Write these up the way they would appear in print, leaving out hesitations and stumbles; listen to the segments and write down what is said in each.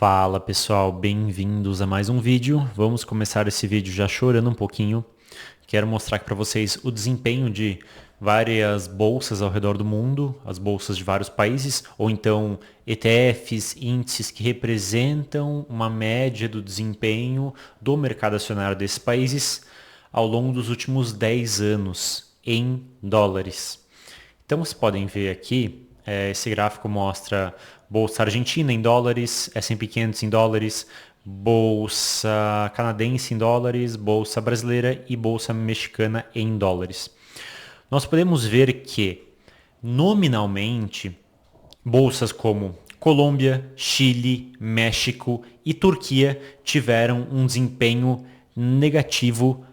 Fala pessoal, bem-vindos a mais um vídeo. Vamos começar esse vídeo já chorando um pouquinho. Quero mostrar aqui para vocês o desempenho de várias bolsas ao redor do mundo, as bolsas de vários países, ou então ETFs, índices que representam uma média do desempenho do mercado acionário desses países ao longo dos últimos 10 anos em dólares. Então vocês podem ver aqui, esse gráfico mostra Bolsa Argentina em dólares, S&P 500 em dólares, Bolsa Canadense em dólares, Bolsa Brasileira e Bolsa Mexicana em dólares. Nós podemos ver que, nominalmente, bolsas como Colômbia, Chile, México e Turquia tiveram um desempenho negativo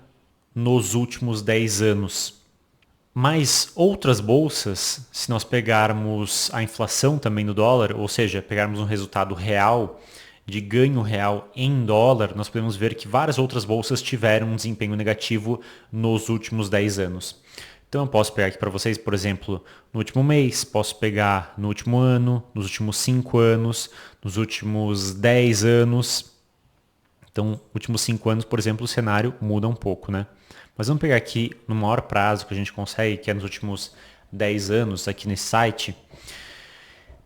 nos últimos 10 anos. Mas outras bolsas, se nós pegarmos a inflação também do dólar, ou seja, pegarmos um resultado real, de ganho real em dólar, nós podemos ver que várias outras bolsas tiveram um desempenho negativo nos últimos 10 anos. Então eu posso pegar aqui para vocês, por exemplo, no último mês, posso pegar no último ano, nos últimos 5 anos, nos últimos 10 anos. Então, últimos 5 anos, por exemplo, o cenário muda um pouco, né? Mas vamos pegar aqui no maior prazo que a gente consegue, que é nos últimos 10 anos aqui nesse site,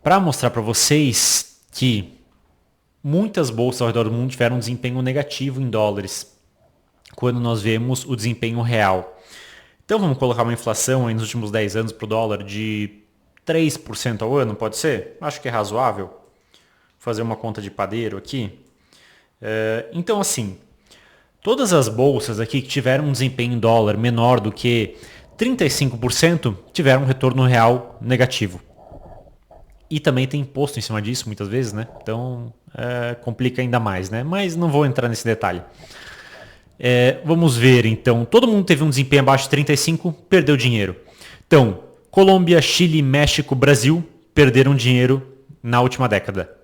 para mostrar para vocês que muitas bolsas ao redor do mundo tiveram um desempenho negativo em dólares, quando nós vemos o desempenho real. Então vamos colocar uma inflação aí nos últimos 10 anos para o dólar de 3% ao ano, pode ser? Acho que é razoável. Vou fazer uma conta de padeiro aqui. Então assim, todas as bolsas aqui que tiveram um desempenho em dólar menor do que 35% tiveram um retorno real negativo. E também tem imposto em cima disso muitas vezes, né? Então complica ainda mais, né? Mas não vou entrar nesse detalhe. Vamos ver então, todo mundo teve um desempenho abaixo de 35%, perdeu dinheiro. Então, Colômbia, Chile, México, Brasil perderam dinheiro na última década.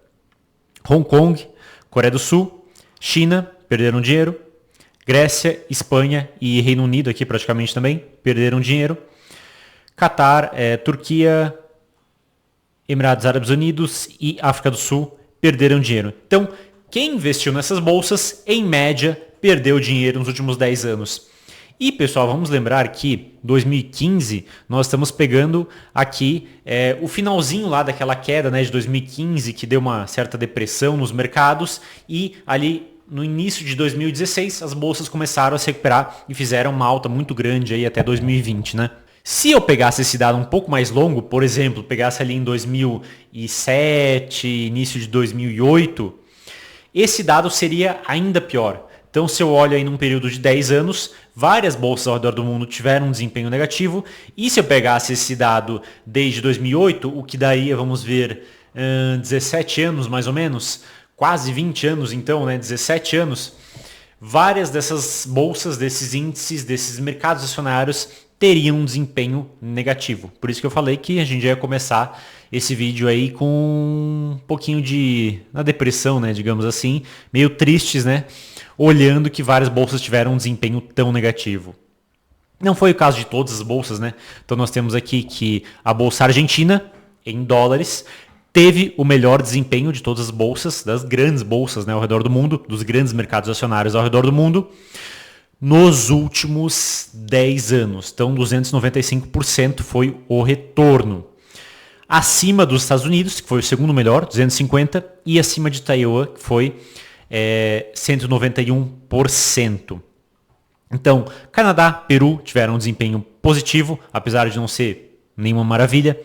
Hong Kong, Coreia do Sul, China perderam dinheiro. Grécia, Espanha e Reino Unido aqui praticamente também perderam dinheiro. Catar, Turquia, Emirados Árabes Unidos e África do Sul perderam dinheiro. Então, quem investiu nessas bolsas, em média, perdeu dinheiro nos últimos 10 anos. E, pessoal, vamos lembrar que 2015 nós estamos pegando aqui o finalzinho lá daquela queda, né, de 2015, que deu uma certa depressão nos mercados, e ali no início de 2016 as bolsas começaram a se recuperar e fizeram uma alta muito grande aí até 2020, né? Se eu pegasse esse dado um pouco mais longo, por exemplo, pegasse ali em 2007, início de 2008, esse dado seria ainda pior. Então, se eu olho aí num período de 10 anos, várias bolsas ao redor do mundo tiveram um desempenho negativo. E se eu pegasse esse dado desde 2008, o que daria, vamos ver, 17 anos mais ou menos, quase 20 anos então, né, 17 anos, várias dessas bolsas, desses índices, desses mercados acionários teriam um desempenho negativo. Por isso que eu falei que a gente já ia começar esse vídeo aí com um pouquinho na depressão, né, digamos assim, meio tristes, né, olhando que várias bolsas tiveram um desempenho tão negativo. Não foi o caso de todas as bolsas, né? Então nós temos aqui que a Bolsa Argentina, em dólares, teve o melhor desempenho de todas as bolsas, das grandes bolsas, né, ao redor do mundo, dos grandes mercados acionários ao redor do mundo, nos últimos 10 anos. Então 295% foi o retorno. Acima dos Estados Unidos, que foi o segundo melhor, 250%, e acima de Taiwan, que foi 191%. Então, Canadá, Peru tiveram um desempenho positivo, apesar de não ser nenhuma maravilha.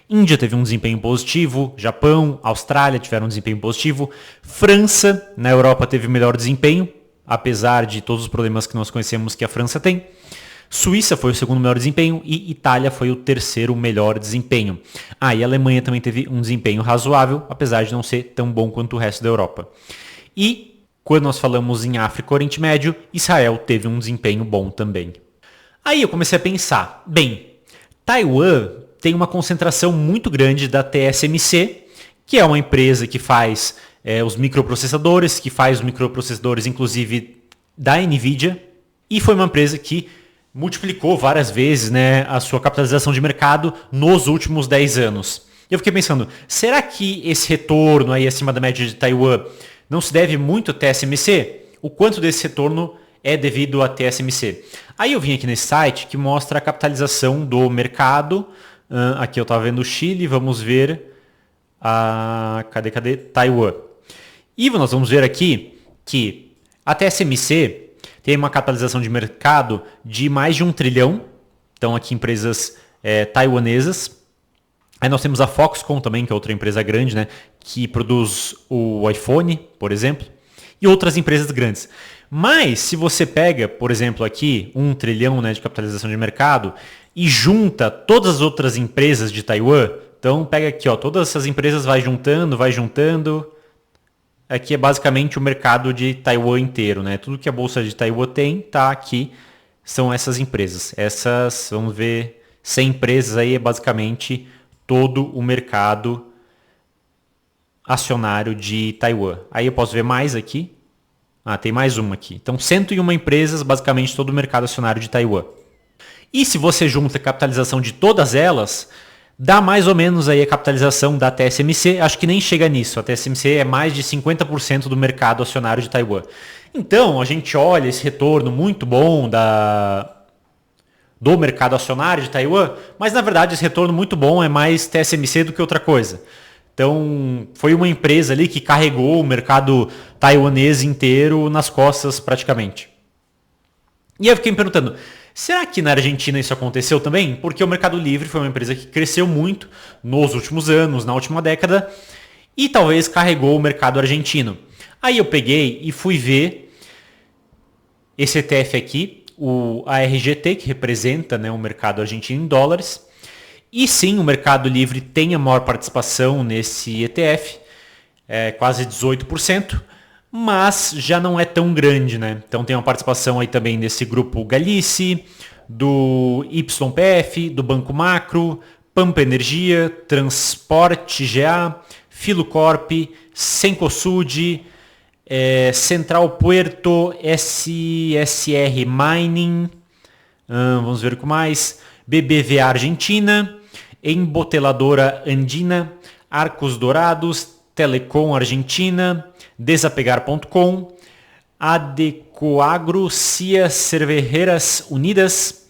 Índia teve um desempenho positivo, Japão, Austrália tiveram um desempenho positivo. França, na Europa, teve o melhor desempenho, apesar de todos os problemas que nós conhecemos que a França tem. Suíça foi o segundo melhor desempenho e Itália foi o terceiro melhor desempenho. E a Alemanha também teve um desempenho razoável, apesar de não ser tão bom quanto o resto da Europa. E quando nós falamos em África e Oriente Médio, Israel teve um desempenho bom também. Aí eu comecei a pensar, Taiwan tem uma concentração muito grande da TSMC, que é uma empresa que faz os microprocessadores, inclusive da NVIDIA, e foi uma empresa que multiplicou várias vezes, né, a sua capitalização de mercado nos últimos 10 anos. E eu fiquei pensando, será que esse retorno aí acima da média de Taiwan não se deve muito a TSMC? O quanto desse retorno é devido a TSMC? Aí eu vim aqui nesse site que mostra a capitalização do mercado. Aqui eu estava vendo o Chile, vamos ver cadê Taiwan. E nós vamos ver aqui que a TSMC tem uma capitalização de mercado de mais de 1 trilhão. Então aqui empresas taiwanesas. Aí nós temos a Foxconn também, que é outra empresa grande, né, que produz o iPhone, por exemplo, e outras empresas grandes. Mas se você pega, por exemplo, aqui 1 trilhão, né, de capitalização de mercado e junta todas as outras empresas de Taiwan, então pega aqui, ó, todas essas empresas vai juntando. Aqui é basicamente o mercado de Taiwan inteiro, né? Tudo que a bolsa de Taiwan tem tá aqui, são essas empresas. Essas, vamos ver, 100 empresas aí é basicamente todo o mercado acionário de Taiwan. Aí eu posso ver mais aqui. Tem mais uma aqui. Então 101 empresas, basicamente todo o mercado acionário de Taiwan. E se você junta a capitalização de todas elas, dá mais ou menos aí a capitalização da TSMC, acho que nem chega nisso. A TSMC é mais de 50% do mercado acionário de Taiwan. Então, a gente olha esse retorno muito bom do mercado acionário de Taiwan, mas na verdade esse retorno muito bom é mais TSMC do que outra coisa. Então, foi uma empresa ali que carregou o mercado taiwanês inteiro nas costas praticamente. E eu fiquei me perguntando, será que na Argentina isso aconteceu também? Porque o Mercado Livre foi uma empresa que cresceu muito nos últimos anos, na última década, e talvez carregou o mercado argentino. Aí eu peguei e fui ver esse ETF aqui, o ARGT, que representa, né, o mercado argentino em dólares. E sim, o Mercado Livre tem a maior participação nesse ETF, quase 18%. Mas já não é tão grande, né? Então tem uma participação aí também desse grupo Galice, do YPF, do Banco Macro, Pampa Energia, Transporte GA, Filocorp, Cencosud, Central Puerto, SSR Mining, vamos ver o que mais, BBVA Argentina, Emboteladora Andina, Arcos Dourados, Telecom Argentina, Desapegar.com, Adecoagro, CIA Cervejeras Unidas,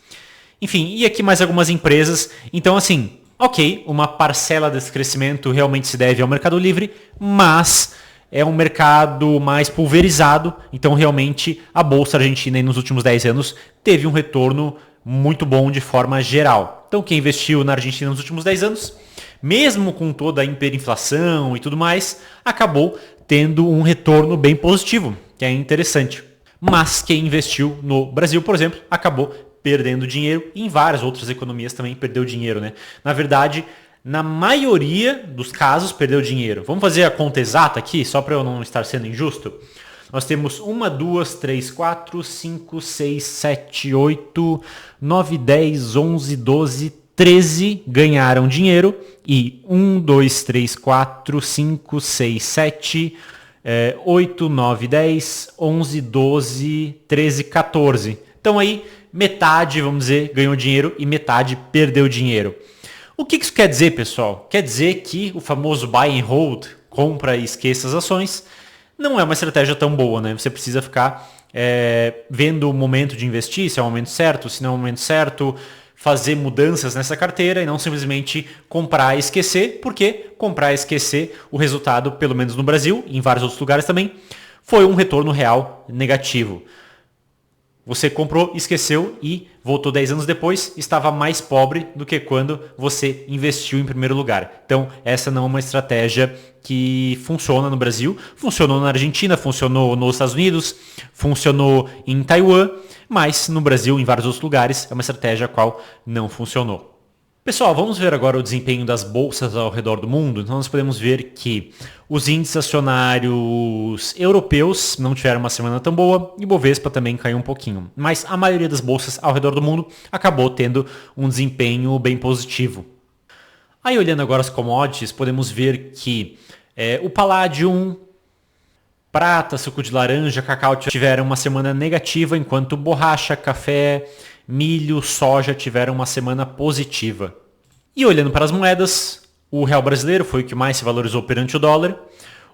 enfim, e aqui mais algumas empresas. Então, assim, ok, uma parcela desse crescimento realmente se deve ao Mercado Livre, mas é um mercado mais pulverizado, então realmente a Bolsa Argentina aí, nos últimos 10 anos teve um retorno muito bom de forma geral. Então, quem investiu na Argentina nos últimos 10 anos, mesmo com toda a hiperinflação e tudo mais, acabou tendo um retorno bem positivo, que é interessante. Mas quem investiu no Brasil, por exemplo, acabou perdendo dinheiro, e em várias outras economias também perdeu dinheiro, né? Na verdade, na maioria dos casos perdeu dinheiro. Vamos fazer a conta exata aqui, só para eu não estar sendo injusto? Nós temos 1, 2, 3, 4, 5, 6, 7, 8, 9, 10, 11, 12, 13 ganharam dinheiro e 1, 2, 3, 4, 5, 6, 7, 8, 9, 10, 11, 12, 13, 14. Então aí metade, vamos dizer, ganhou dinheiro e metade perdeu dinheiro. O que isso quer dizer, pessoal? Quer dizer que o famoso buy and hold, compra e esqueça as ações, não é uma estratégia tão boa, né? Você precisa ficar vendo o momento de investir, se é o momento certo, se não é o momento certo, fazer mudanças nessa carteira e não simplesmente comprar e esquecer, porque comprar e esquecer, o resultado, pelo menos no Brasil e em vários outros lugares também, foi um retorno real negativo. Você comprou, esqueceu e voltou 10 anos depois, estava mais pobre do que quando você investiu em primeiro lugar. Então, essa não é uma estratégia que funciona no Brasil. Funcionou na Argentina, funcionou nos Estados Unidos, funcionou em Taiwan, mas no Brasil, em vários outros lugares, é uma estratégia a qual não funcionou. Pessoal, vamos ver agora o desempenho das bolsas ao redor do mundo. Então nós podemos ver que os índices acionários europeus não tiveram uma semana tão boa e o Bovespa também caiu um pouquinho. Mas a maioria das bolsas ao redor do mundo acabou tendo um desempenho bem positivo. Aí olhando agora as commodities, podemos ver que o Palladium, prata, suco de laranja, cacau tiveram uma semana negativa, enquanto borracha, café, milho, soja tiveram uma semana positiva. E olhando para as moedas, O real brasileiro foi o que mais se valorizou perante o dólar.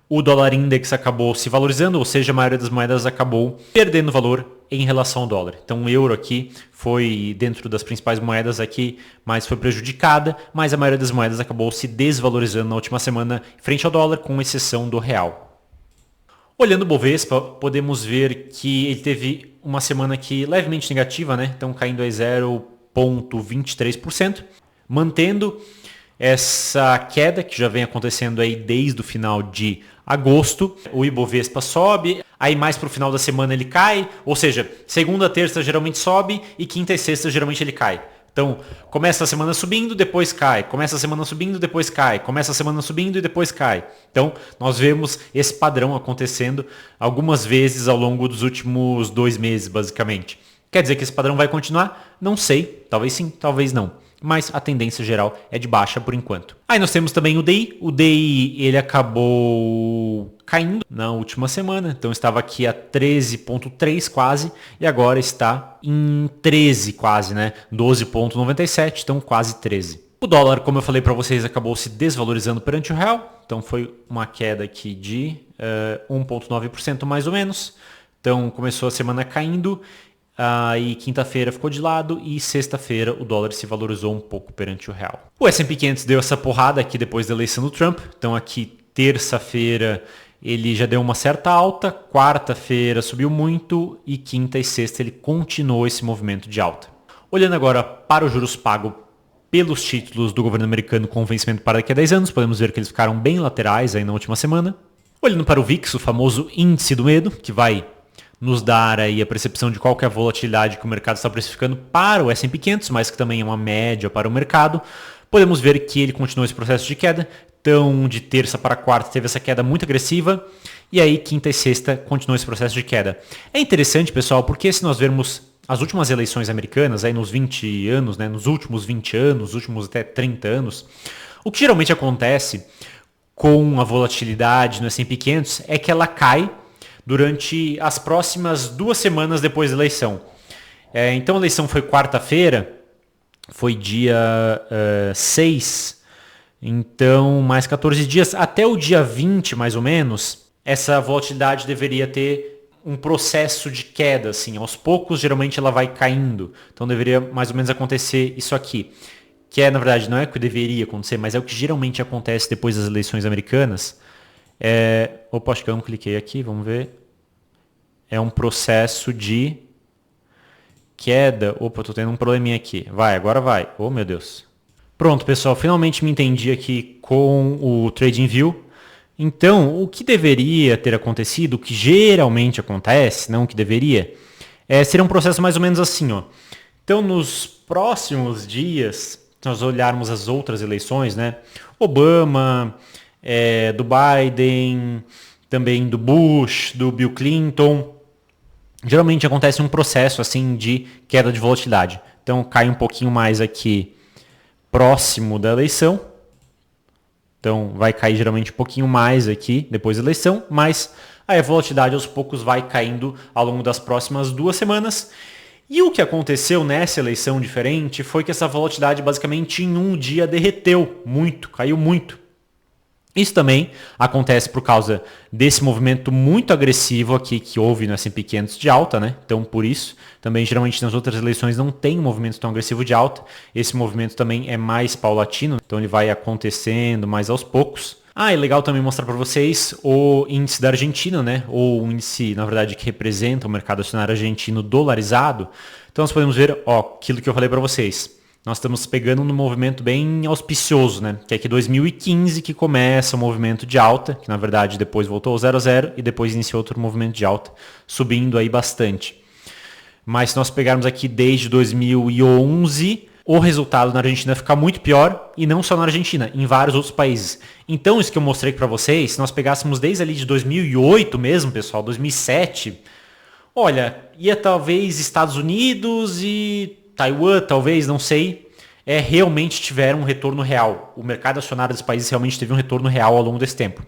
O dólar index acabou se valorizando, ou seja, a maioria das moedas acabou perdendo valor em relação ao dólar. Então o euro aqui foi dentro das principais moedas aqui, mas foi prejudicada, mas a maioria das moedas acabou se desvalorizando na última semana frente ao dólar, com exceção do real. Olhando o Bovespa, podemos ver que ele teve uma semana aqui levemente negativa, né? Então caindo aí 0,23%, mantendo essa queda que já vem acontecendo aí desde o final de agosto. O Ibovespa sobe, aí mais para o final da semana ele cai, ou seja, segunda, terça geralmente sobe e quinta e sexta geralmente ele cai. Então, começa a semana subindo, depois cai. Começa a semana subindo, depois cai. Começa a semana subindo e depois cai. Então, nós vemos esse padrão acontecendo algumas vezes ao longo dos últimos 2 meses, basicamente. Quer dizer que esse padrão vai continuar? Não sei. Talvez sim, talvez não. Mas a tendência geral é de baixa por enquanto. Aí nós temos também o DI. O DI ele acabou caindo na última semana, então estava aqui a 13,3 quase, e agora está em 13 quase, né? 12,97, então quase 13. O dólar, como eu falei para vocês, acabou se desvalorizando perante o real, então foi uma queda aqui de 1,9% mais ou menos. Então começou a semana caindo. Aí quinta-feira ficou de lado e sexta-feira o dólar se valorizou um pouco perante o real. O S&P 500 deu essa porrada aqui depois da eleição do Trump. Então aqui terça-feira ele já deu uma certa alta, quarta-feira subiu muito e quinta e sexta ele continuou esse movimento de alta. Olhando agora para os juros pagos pelos títulos do governo americano com vencimento para daqui a 10 anos, podemos ver que eles ficaram bem laterais aí na última semana. Olhando para o VIX, o famoso índice do medo, que vai nos dar aí a percepção de qual que é a volatilidade que o mercado está precificando para o S&P 500, mas que também é uma média para o mercado. Podemos ver que ele continua esse processo de queda. Então, de terça para quarta teve essa queda muito agressiva. E aí, quinta e sexta, continua esse processo de queda. É interessante, pessoal, porque se nós vermos as últimas eleições americanas, aí nos 20 anos, né, nos últimos 20 anos, nos últimos até 30 anos, o que geralmente acontece com a volatilidade no S&P 500 é que ela cai durante as próximas 2 semanas depois da eleição. Então a eleição foi quarta-feira, foi dia 6, então mais 14 dias, até o dia 20 mais ou menos, essa volatilidade deveria ter um processo de queda, assim, aos poucos geralmente ela vai caindo, então deveria mais ou menos acontecer isso aqui, que na verdade não é o que deveria acontecer, mas é o que geralmente acontece depois das eleições americanas. Opa, acho que eu não cliquei aqui, vamos ver. É um processo de queda. Opa, tô tendo um probleminha aqui. Vai, agora vai. Oh, meu Deus. Pronto, pessoal, finalmente me entendi aqui com o TradingView. Então, o que deveria ter acontecido, o que geralmente acontece, não o que deveria, seria um processo mais ou menos assim, ó. Então, nos próximos dias, se nós olharmos as outras eleições, né? Obama, do Biden, também do Bush, do Bill Clinton, geralmente acontece um processo assim de queda de volatilidade. Então cai um pouquinho mais aqui próximo da eleição. Então vai cair geralmente um pouquinho mais aqui depois da eleição, mas aí a volatilidade aos poucos vai caindo ao longo das próximas 2 semanas. E o que aconteceu nessa eleição diferente foi que essa volatilidade basicamente em um dia derreteu muito, caiu muito. Isso também acontece por causa desse movimento muito agressivo aqui que houve no S&P 500 de alta, né? Então, por isso, também geralmente nas outras eleições não tem um movimento tão agressivo de alta. Esse movimento também é mais paulatino, então ele vai acontecendo mais aos poucos. É legal também mostrar para vocês o índice da Argentina, né? Ou o índice, na verdade, que representa o mercado acionário argentino dolarizado. Então, nós podemos ver, aquilo que eu falei para vocês. Nós estamos pegando num movimento bem auspicioso, né? Que é que 2015 que começa o movimento de alta, que na verdade depois voltou ao 0 a 0 e depois iniciou outro movimento de alta, subindo aí bastante. Mas se nós pegarmos aqui desde 2011, o resultado na Argentina fica muito pior, e não só na Argentina, em vários outros países. Então isso que eu mostrei para vocês, se nós pegássemos desde ali de 2008 mesmo, pessoal, 2007, olha, ia talvez Estados Unidos e Taiwan, talvez, não sei, realmente tiveram um retorno real. O mercado acionário dos países realmente teve um retorno real ao longo desse tempo.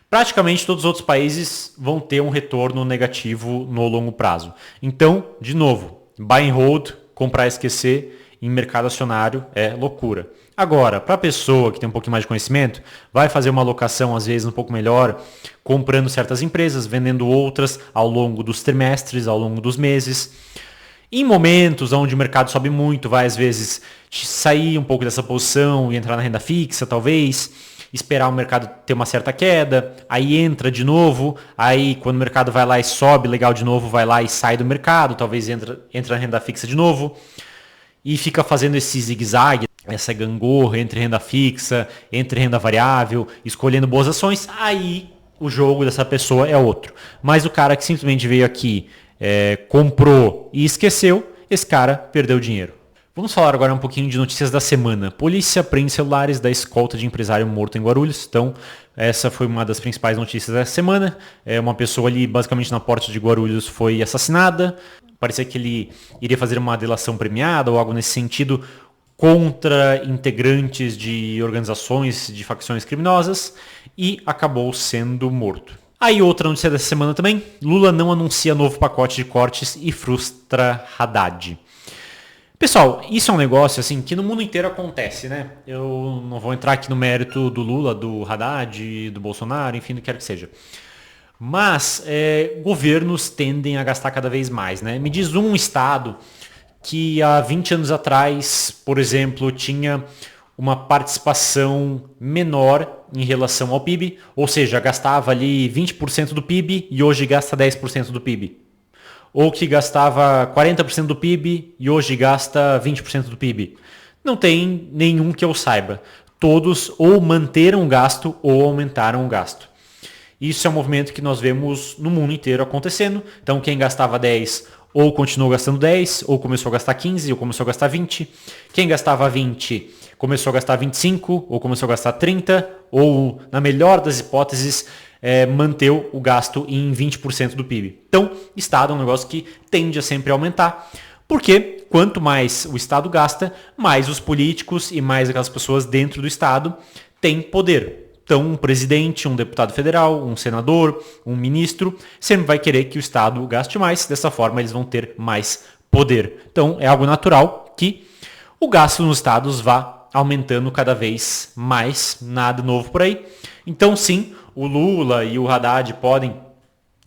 Praticamente todos os outros países vão ter um retorno negativo no longo prazo. Então, de novo, buy and hold, comprar e esquecer em mercado acionário é loucura. Agora, para a pessoa que tem um pouquinho mais de conhecimento, vai fazer uma alocação às vezes um pouco melhor, comprando certas empresas, vendendo outras ao longo dos trimestres, ao longo dos meses. Em momentos onde o mercado sobe muito, vai às vezes sair um pouco dessa posição e entrar na renda fixa, talvez, esperar o mercado ter uma certa queda, aí entra de novo, aí quando o mercado vai lá e sobe legal de novo, vai lá e sai do mercado, talvez entra na renda fixa de novo, e fica fazendo esse zigue-zague, essa gangorra entre renda fixa, entre renda variável, escolhendo boas ações, aí o jogo dessa pessoa é outro. Mas o cara que simplesmente veio aqui, comprou e esqueceu, esse cara perdeu dinheiro. Vamos falar agora um pouquinho de notícias da semana. Polícia prende celulares da escolta de empresário morto em Guarulhos. Então, essa foi uma das principais notícias da semana. Uma pessoa ali, basicamente na porta de Guarulhos, foi assassinada. Parecia que ele iria fazer uma delação premiada ou algo nesse sentido contra integrantes de organizações de facções criminosas e acabou sendo morto. Aí outra notícia dessa semana também. Lula não anuncia novo pacote de cortes e frustra Haddad. Pessoal, isso é um negócio assim que no mundo inteiro acontece, né? Eu não vou entrar aqui no mérito do Lula, do Haddad, do Bolsonaro, enfim, do que quer que seja. Mas governos tendem a gastar cada vez mais, né? Me diz um estado que há 20 anos atrás, por exemplo, tinha uma participação menor em relação ao PIB, ou seja, gastava ali 20% do PIB e hoje gasta 10% do PIB. Ou que gastava 40% do PIB e hoje gasta 20% do PIB. Não tem nenhum que eu saiba. Todos ou manteram o gasto ou aumentaram o gasto. Isso é um movimento que nós vemos no mundo inteiro acontecendo. Então quem gastava 10 ou continuou gastando 10, ou começou a gastar 15, ou começou a gastar 20. Quem gastava 20 começou a gastar 25, ou começou a gastar 30, ou na melhor das hipóteses, manteu o gasto em 20% do PIB. Então, Estado é um negócio que tende a sempre aumentar, porque quanto mais o Estado gasta, mais os políticos e mais aquelas pessoas dentro do Estado têm poder. Então, um presidente, um deputado federal, um senador, um ministro, sempre vai querer que o Estado gaste mais, dessa forma eles vão ter mais poder. Então, é algo natural que o gasto nos estados vá aumentando cada vez mais, nada novo por aí. Então, sim, o Lula e o Haddad podem,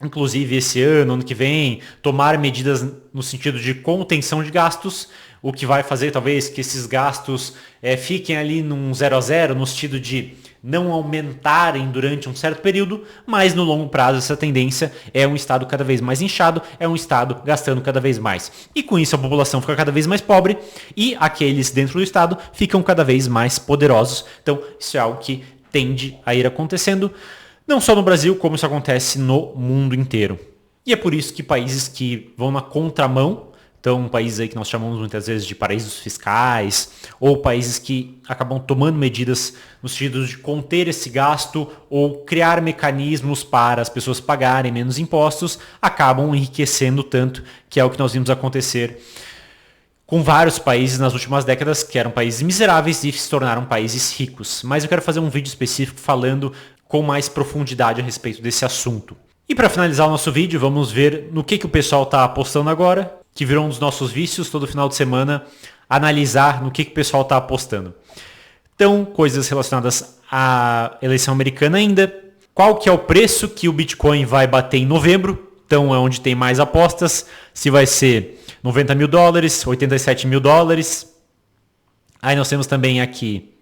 inclusive esse ano que vem, tomar medidas no sentido de contenção de gastos, o que vai fazer talvez que esses gastos fiquem ali num 0 a 0, no sentido de não aumentarem durante um certo período, mas no longo prazo essa tendência é um Estado cada vez mais inchado, é um Estado gastando cada vez mais. E com isso a população fica cada vez mais pobre e aqueles dentro do Estado ficam cada vez mais poderosos. Então isso é algo que tende a ir acontecendo, não só no Brasil, como isso acontece no mundo inteiro. E é por isso que países que vão na contramão, então países aí que nós chamamos muitas vezes de paraísos fiscais, ou países que acabam tomando medidas no sentido de conter esse gasto ou criar mecanismos para as pessoas pagarem menos impostos, acabam enriquecendo tanto, que é o que nós vimos acontecer com vários países nas últimas décadas, que eram países miseráveis e se tornaram países ricos. Mas eu quero fazer um vídeo específico falando com mais profundidade a respeito desse assunto. E para finalizar o nosso vídeo, vamos ver no que o pessoal está apostando agora, que virou um dos nossos vícios todo final de semana, analisar no que o pessoal está apostando. Então, coisas relacionadas à eleição americana ainda. Qual que é o preço que o Bitcoin vai bater em novembro? Então, é onde tem mais apostas. Se vai ser 90 mil dólares, 87 mil dólares. Aí nós temos também aqui,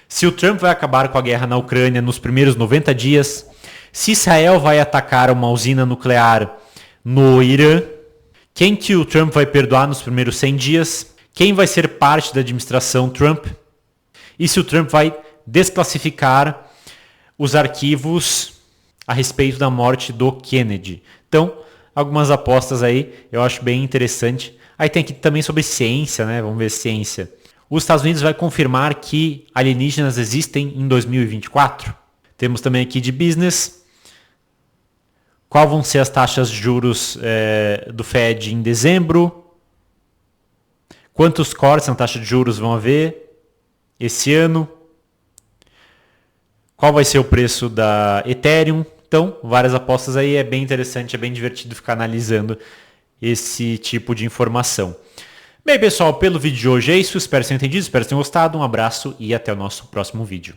se o Trump vai acabar com a guerra na Ucrânia nos primeiros 90 dias. Se Israel vai atacar uma usina nuclear no Irã. Quem que o Trump vai perdoar nos primeiros 100 dias? Quem vai ser parte da administração Trump? E se o Trump vai desclassificar os arquivos a respeito da morte do Kennedy? Então, algumas apostas aí, eu acho bem interessante. Aí tem aqui também sobre ciência, né? Vamos ver ciência. Os Estados Unidos vai confirmar que alienígenas existem em 2024. Temos também aqui de business. Qual vão ser as taxas de juros do Fed em dezembro? Quantos cortes na taxa de juros vão haver esse ano? Qual vai ser o preço da Ethereum? Então, várias apostas aí, é bem interessante, é bem divertido ficar analisando esse tipo de informação. Bem, pessoal, pelo vídeo de hoje é isso. Espero que tenham entendido, espero que tenham gostado. Um abraço e até o nosso próximo vídeo.